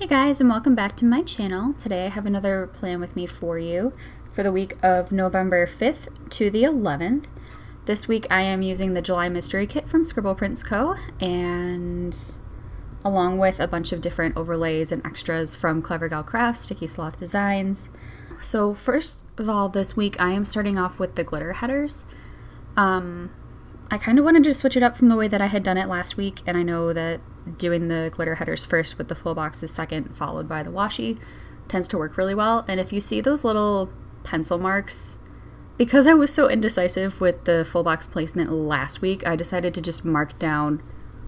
guys, and welcome back to my channel. Today I have another plan with me for you for the week of November 5th to the 11th. This week I am using the July Mystery Kit from Scribble Prints Co. and along with a bunch of different overlays and extras from Clever Gal Crafts, Sticky Sloth Designs. So first of all, this week I am starting off with the glitter headers. I kind of wanted to switch it up from the way that I had done it last week, and I know that doing the glitter headers first with the full boxes second, followed by the washi, tends to work really well. And if you see those little pencil marks, because I was so indecisive with the full box placement last week, I decided to just mark down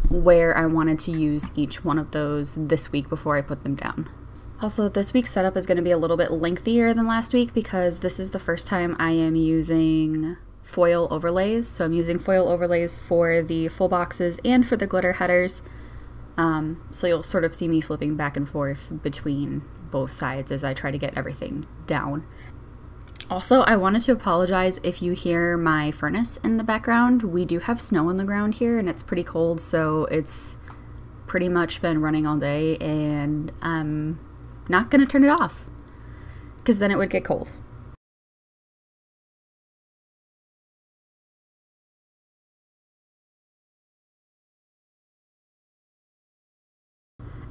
where I wanted to use each one of those this week before I put them down. Also, this week's setup is going to be a little bit lengthier than last week because this is the first time I am using foil overlays. So I'm using foil overlays for the full boxes and for the glitter headers. So you'll sort of see me flipping back and forth between both sides as I try to get everything down. Also, I wanted to apologize if you hear my furnace in the background. We do have snow on the ground here and it's pretty cold, so it's pretty much been running all day, and I'm not gonna turn it off because then it would get cold.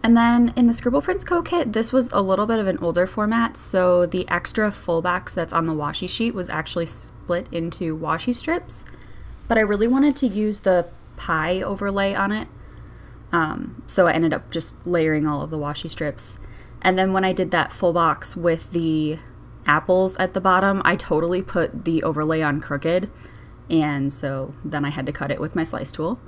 And then in the Scribble Prints Co. kit, this was a little bit of an older format, so the extra full box that's on the washi sheet was actually split into washi strips, but I really wanted to use the pie overlay on it, so I ended up just layering all of the washi strips. And then when I did that full box with the apples at the bottom, I totally put the overlay on crooked, and so then I had to cut it with my slice tool.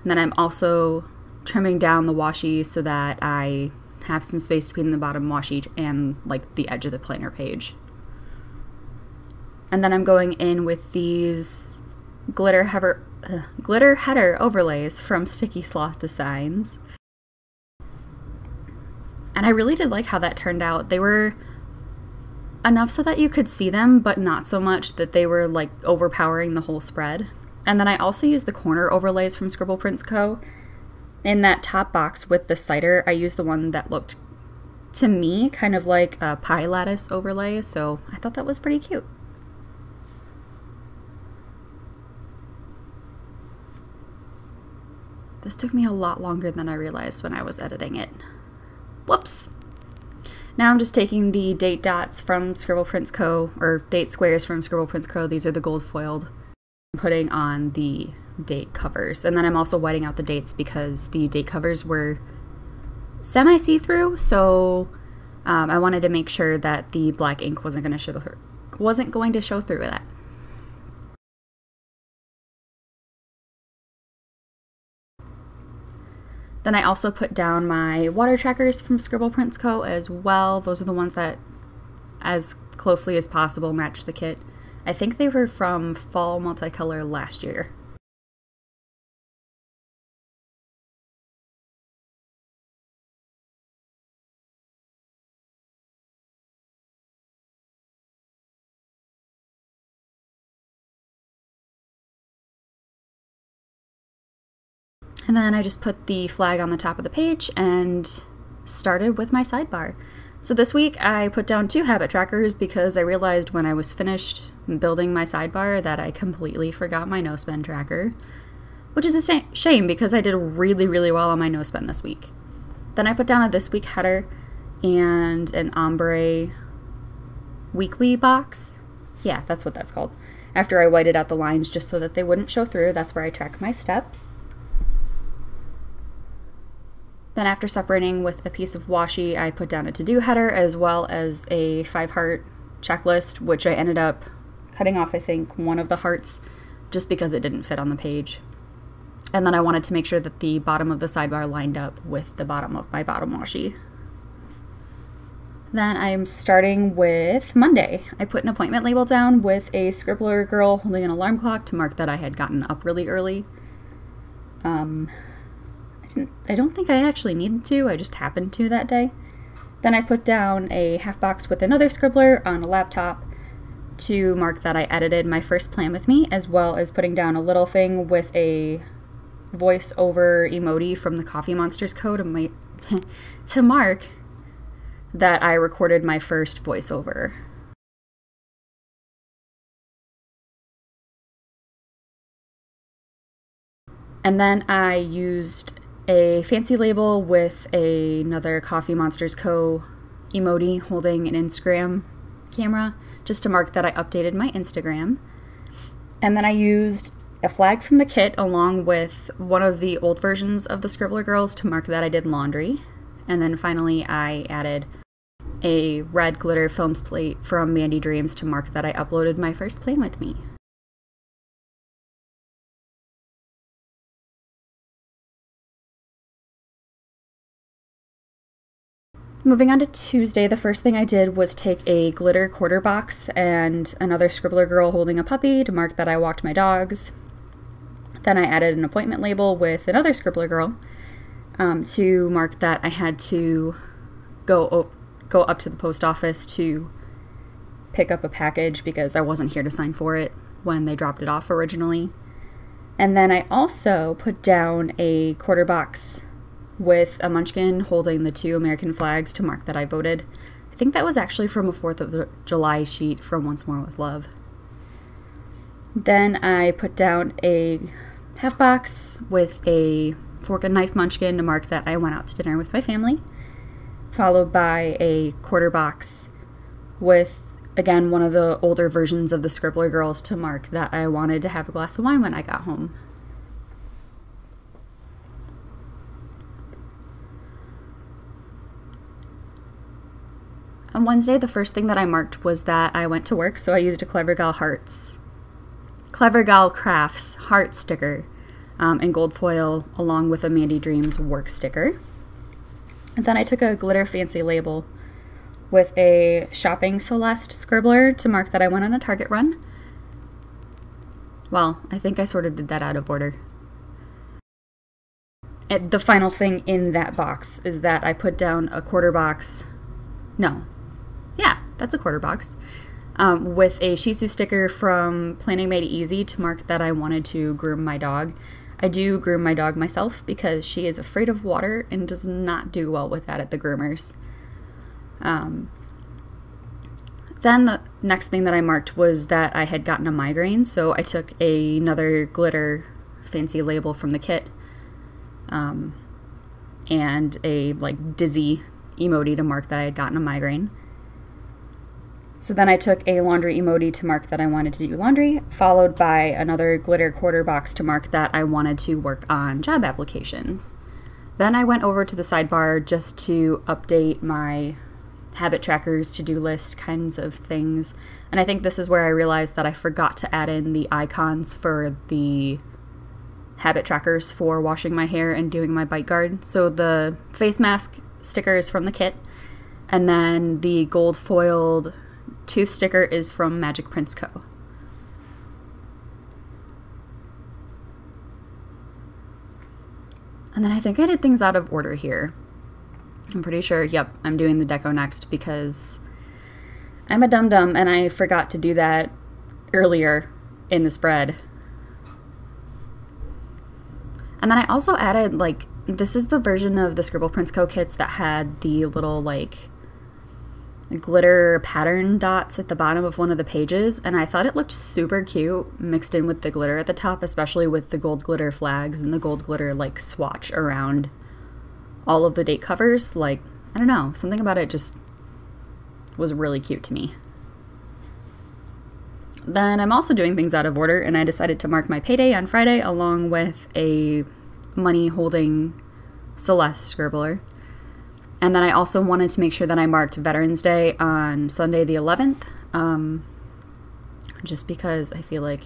And then I'm also trimming down the washi so that I have some space between the bottom washi and like the edge of the planner page. And then I'm going in with these glitter header overlays from Sticky Sloth Designs. And I really did like how that turned out. They were enough so that you could see them, but not so much that they were like overpowering the whole spread. And then I also used the corner overlays from Scribble Prints Co. In that top box with the cider, I used the one that looked, to me, kind of like a pie lattice overlay, so I thought that was pretty cute. This took me a lot longer than I realized when I was editing it. Whoops! Now I'm just taking the date dots from Scribble Prints Co., or date squares from Scribble Prints Co., these are the gold foiled, and putting on the date covers. And then I'm also whiting out the dates because the date covers were semi see-through, so I wanted to make sure that the black ink wasn't going to show through that. Then I also put down my water trackers from Scribble Prints Co. as well. Those are the ones that, as closely as possible, match the kit. I think they were from Fall Multicolor last year. And then I just put the flag on the top of the page and started with my sidebar. So this week I put down 2 habit trackers because I realized when I was finished building my sidebar that I completely forgot my no-spend tracker, which is a shame because I did really, really well on my no-spend this week. Then I put down a this week header and an ombre weekly box. Yeah, that's what that's called. After I whited out the lines just so that they wouldn't show through, that's where I track my steps. Then after separating with a piece of washi, I put down a to-do header as well as a 5-heart checklist, which I ended up cutting off, I think, one of the hearts just because it didn't fit on the page. And then I wanted to make sure that the bottom of the sidebar lined up with the bottom of my bottom washi. Then I'm starting with Monday. I put an appointment label down with a scribbler girl holding an alarm clock to mark that I had gotten up really early. I don't think I actually needed to, I just happened to that day. Then I put down a half box with another scribbler on a laptop to mark that I edited my first plan with me, as well as putting down a little thing with a voice over emoji from the Coffee Monsters code to mark that I recorded my first voiceover. And then I used a fancy label with another Coffee Monsters Co. emoji holding an Instagram camera just to mark that I updated my Instagram. And then I used a flag from the kit along with one of the old versions of the Scribbler Girls to mark that I did laundry. And then finally I added a red glitter film slate from Mandy Dreams to mark that I uploaded my first plan with me. Moving on to Tuesday, the first thing I did was take a glitter quarter box and another Scribbler Girl holding a puppy to mark that I walked my dogs. Then I added an appointment label with another Scribbler Girl to mark that I had to go up to the post office to pick up a package because I wasn't here to sign for it when they dropped it off originally. And then I also put down a quarter box with a munchkin holding the 2 American flags to mark that I voted. I think that was actually from a 4th of July sheet from Once More with Love. Then I put down a half box with a fork and knife munchkin to mark that I went out to dinner with my family, followed by a quarter box with, again, one of the older versions of the Scribbler Girls to mark that I wanted to have a glass of wine when I got home. On Wednesday, the first thing that I marked was that I went to work, so I used a Clever Gal Crafts heart sticker in gold foil along with a Mandy Dreams work sticker. And then I took a glitter fancy label with a Shopping Celeste scribbler to mark that I went on a Target run. Well, I think I sort of did that out of order. And the final thing in that box is that I put down a quarter box. No. Yeah, that's a quarter box. With a Shih Tzu sticker from Planning Made Easy to mark that I wanted to groom my dog. I do groom my dog myself because she is afraid of water and does not do well with that at the groomers. Then the next thing that I marked was that I had gotten a migraine, so I took another glitter fancy label from the kit and a dizzy emoji to mark that I had gotten a migraine. So then I took a laundry emoji to mark that I wanted to do laundry, followed by another glitter quarter box to mark that I wanted to work on job applications. Then I went over to the sidebar just to update my habit trackers, to-do list kinds of things. And I think this is where I realized that I forgot to add in the icons for the habit trackers for washing my hair and doing my bite guard. So the face mask sticker is from the kit, and then the gold foiled tooth sticker is from Magic Prince Co. And then I think I did things out of order here. I'm pretty sure, yep, I'm doing the deco next because I'm a dum-dum and I forgot to do that earlier in the spread. And then I also added, this is the version of the Scribble Prince Co. kits that had the little, glitter pattern dots at the bottom of one of the pages, and I thought it looked super cute mixed in with the glitter at the top, especially with the gold glitter flags and the gold glitter swatch around all of the date covers. I don't know, something about it just was really cute to me. Then I'm also doing things out of order, and I decided to mark my payday on Friday along with a money holding Celeste scribbler. And then I also wanted to make sure that I marked Veterans Day on Sunday the 11th, just because I feel like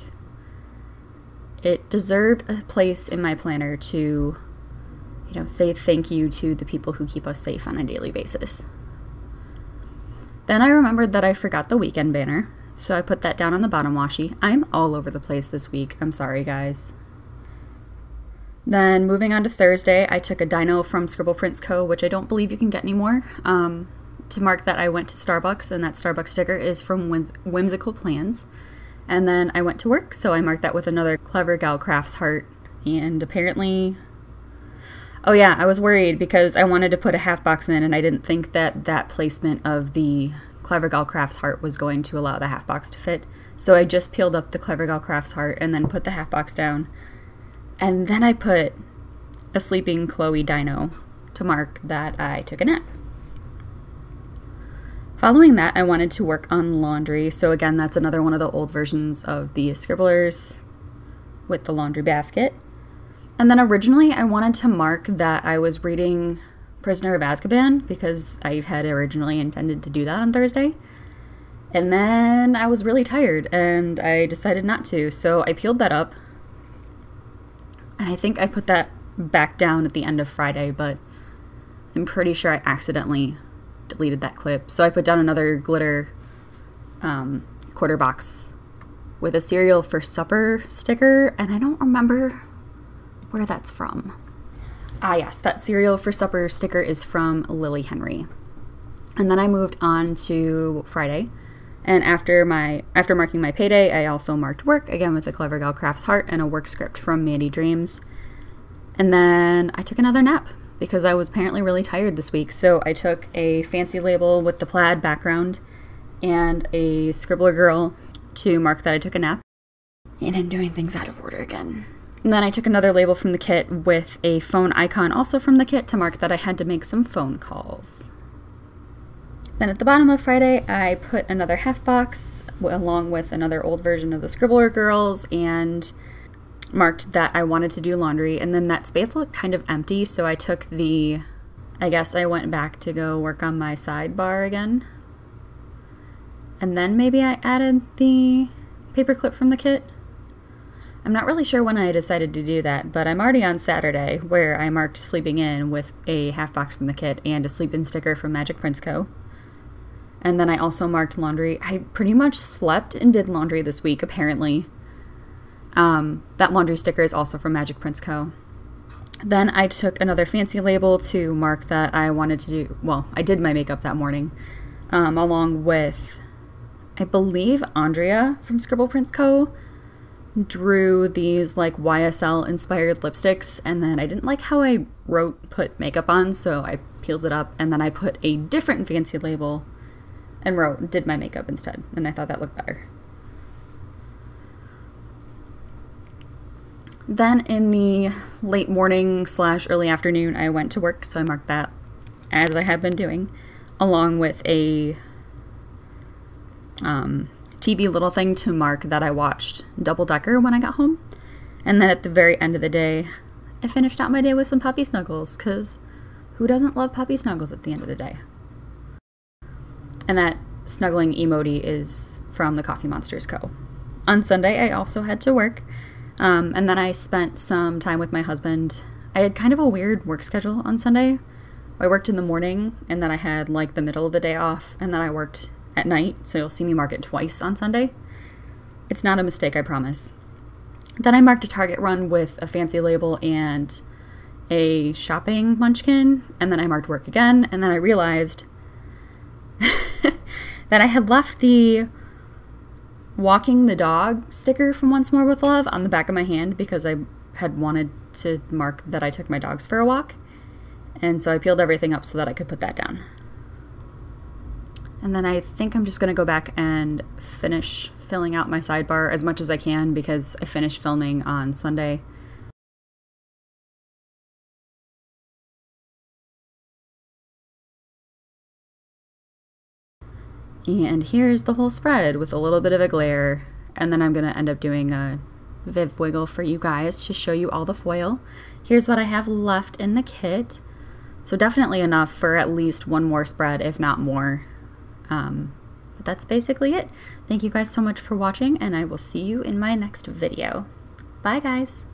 it deserved a place in my planner to, say thank you to the people who keep us safe on a daily basis. Then I remembered that I forgot the weekend banner, so I put that down on the bottom washi. I'm all over the place this week. I'm sorry, guys. Then moving on to Thursday, I took a dino from Scribble Prince Co., which I don't believe you can get anymore, to mark that I went to Starbucks, and that Starbucks sticker is from Whimsical Plans. And then I went to work, so I marked that with another Clever Gal Crafts heart, and apparently... Oh yeah, I was worried because I wanted to put a half box in and I didn't think that that placement of the Clever Gal Crafts heart was going to allow the half box to fit. So I just peeled up the Clever Gal Crafts heart and then put the half box down. And then I put a sleeping Chloe dino to mark that I took a nap. Following that, I wanted to work on laundry. So again, that's another one of the old versions of the scribblers with the laundry basket. And then originally I wanted to mark that I was reading Prisoner of Azkaban because I had originally intended to do that on Thursday. And then I was really tired and I decided not to. So I peeled that up. And I think I put that back down at the end of Friday, but I'm pretty sure I accidentally deleted that clip. So I put down another glitter quarter box with a cereal for supper sticker, and I don't remember where that's from. Ah yes, that cereal for supper sticker is from Lily Henry. And then I moved on to Friday, and after marking my payday, I also marked work, again with the Clever Gal Crafts heart and a work script from Mandy Dreams. And then I took another nap because I was apparently really tired this week. So I took a fancy label with the plaid background and a Scribbler Girl to mark that I took a nap. And I'm doing things out of order again. And then I took another label from the kit with a phone icon also from the kit to mark that I had to make some phone calls. Then at the bottom of Friday, I put another half box along with another old version of the Scribbler Girls and marked that I wanted to do laundry. And then that space looked kind of empty, so I took I guess I went back to go work on my sidebar again. And then maybe I added the paperclip from the kit. I'm not really sure when I decided to do that, but I'm already on Saturday where I marked sleeping in with a half box from the kit and a sleep in sticker from Magic Prince Co. And then I also marked laundry. I pretty much slept and did laundry this week, apparently. That laundry sticker is also from Magic Prince Co. Then I took another fancy label to mark that I wanted to do, well, I did my makeup that morning, along with, I believe Andrea from Scribble Prince Co. drew these like YSL inspired lipsticks, and then I didn't like how I put makeup on, so I peeled it up and then I put a different fancy label and did my makeup instead, and I thought that looked better. Then in the late morning / early afternoon, I went to work, so I marked that as I have been doing, along with a TV little thing to mark that I watched Double Decker when I got home. And then at the very end of the day, I finished out my day with some puppy snuggles, because who doesn't love puppy snuggles at the end of the day? And that snuggling emoji is from the Coffee Monsters Co. On Sunday, I also had to work, and then I spent some time with my husband. I had kind of a weird work schedule on Sunday. I worked in the morning, and then I had like the middle of the day off, and then I worked at night, so you'll see me mark it twice on Sunday. It's not a mistake, I promise. Then I marked a Target run with a fancy label and a shopping munchkin, and then I marked work again, and then I realized that I had left the walking the dog sticker from Once More with Love on the back of my hand because I had wanted to mark that I took my dogs for a walk, and so I peeled everything up so that I could put that down. And then I think I'm just going to go back and finish filling out my sidebar as much as I can because I finished filming on Sunday. And here's the whole spread with a little bit of a glare. And then I'm going to end up doing a Viv wiggle for you guys to show you all the foil. Here's what I have left in the kit. So definitely enough for at least one more spread, if not more. But that's basically it. Thank you guys so much for watching, and I will see you in my next video. Bye, guys!